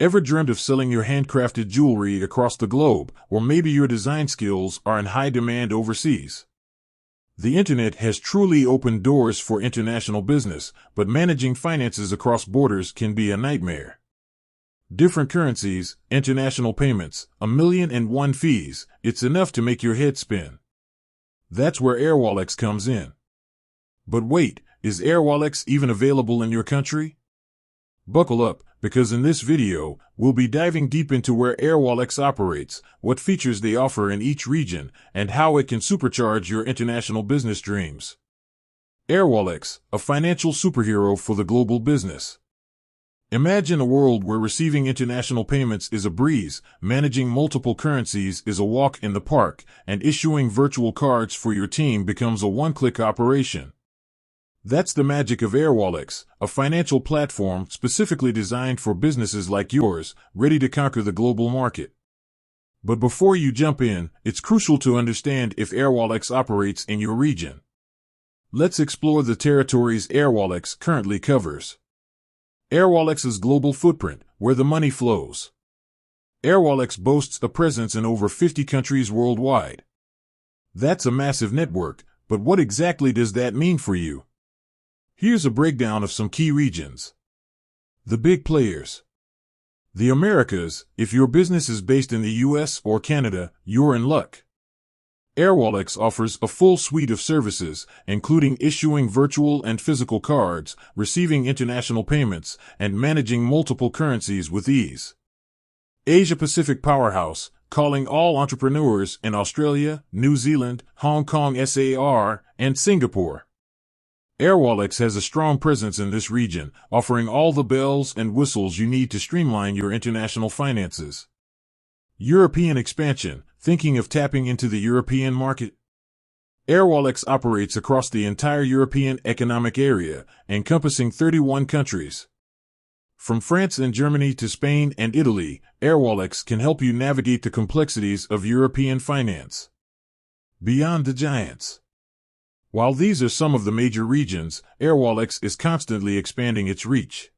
Ever dreamt of selling your handcrafted jewelry across the globe, or maybe your design skills are in high demand overseas? The internet has truly opened doors for international business, but managing finances across borders can be a nightmare. Different currencies, international payments, 1,000,001 fees, it's enough to make your head spin. That's where airwallex comes in. But wait, is airwallex even available in your country? Buckle up, because in this video, we'll be diving deep into where airwallex operates, what features they offer in each region, and how it can supercharge your international business dreams. Airwallex, a financial superhero for the global business. Imagine a world where receiving international payments is a breeze, managing multiple currencies is a walk in the park, and issuing virtual cards for your team becomes a one-click operation. That's the magic of airwallex, a financial platform specifically designed for businesses like yours, ready to conquer the global market. But before you jump in, it's crucial to understand if airwallex operates in your region. Let's explore the territories airwallex currently covers. Airwallex's global footprint, where the money flows. Airwallex boasts a presence in over 50 countries worldwide. That's a massive network, but what exactly does that mean for you? Here's a breakdown of some key regions. The big players. The Americas. If your business is based in the US or Canada, you're in luck. Airwallex offers a full suite of services, including issuing virtual and physical cards, receiving international payments, and managing multiple currencies with ease. Asia-Pacific powerhouse, calling all entrepreneurs in Australia, New Zealand, Hong Kong SAR, and Singapore. Airwallex has a strong presence in this region, offering all the bells and whistles you need to streamline your international finances. European expansion. Thinking of tapping into the European market? Airwallex operates across the entire European Economic Area, encompassing 31 countries. From France and Germany to Spain and Italy, airwallex can help you navigate the complexities of European finance. Beyond the giants. While these are some of the major regions, airwallex is constantly expanding its reach.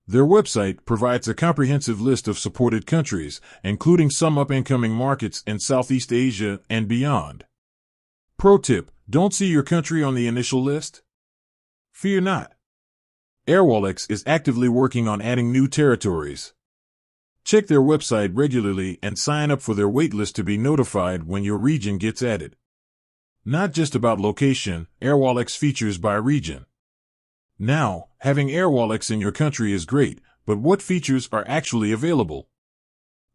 Their website provides a comprehensive list of supported countries, including some up-and-coming markets in Southeast Asia and beyond. Pro tip: don't see your country on the initial list? Fear not. Airwallex is actively working on adding new territories. Check their website regularly and sign up for their waitlist to be notified when your region gets added. Not just about location, airwallex features by region. Now, having airwallex in your country is great, but what features are actually available?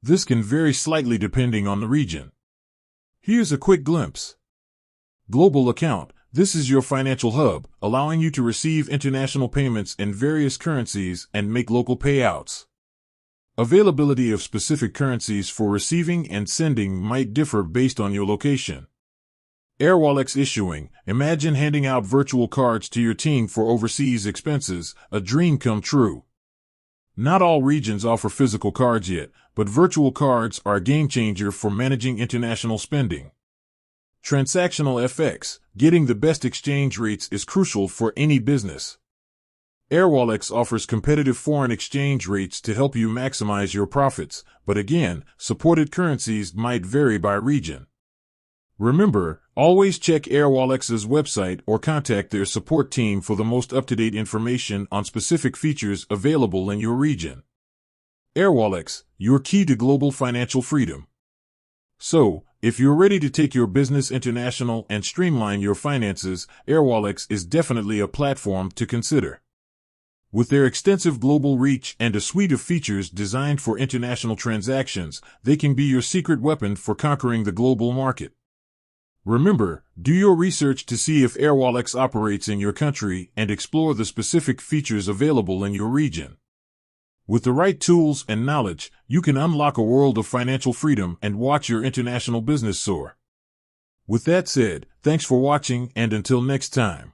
This can vary slightly depending on the region. Here's a quick glimpse. Global account. This is your financial hub, allowing you to receive international payments in various currencies and make local payouts. Availability of specific currencies for receiving and sending might differ based on your location. Airwallex issuing. Imagine handing out virtual cards to your team for overseas expenses, a dream come true. Not all regions offer physical cards yet, but virtual cards are a game changer for managing international spending. Transactional FX. Getting the best exchange rates is crucial for any business. Airwallex offers competitive foreign exchange rates to help you maximize your profits, but again, supported currencies might vary by region. Remember, always check Airwallex's website or contact their support team for the most up-to-date information on specific features available in your region. Airwallex, your key to global financial freedom. So, if you're ready to take your business international and streamline your finances, Airwallex is definitely a platform to consider. With their extensive global reach and a suite of features designed for international transactions, they can be your secret weapon for conquering the global market. Remember, do your research to see if airwallex operates in your country and explore the specific features available in your region. With the right tools and knowledge, you can unlock a world of financial freedom and watch your international business soar. With that said, thanks for watching, and until next time.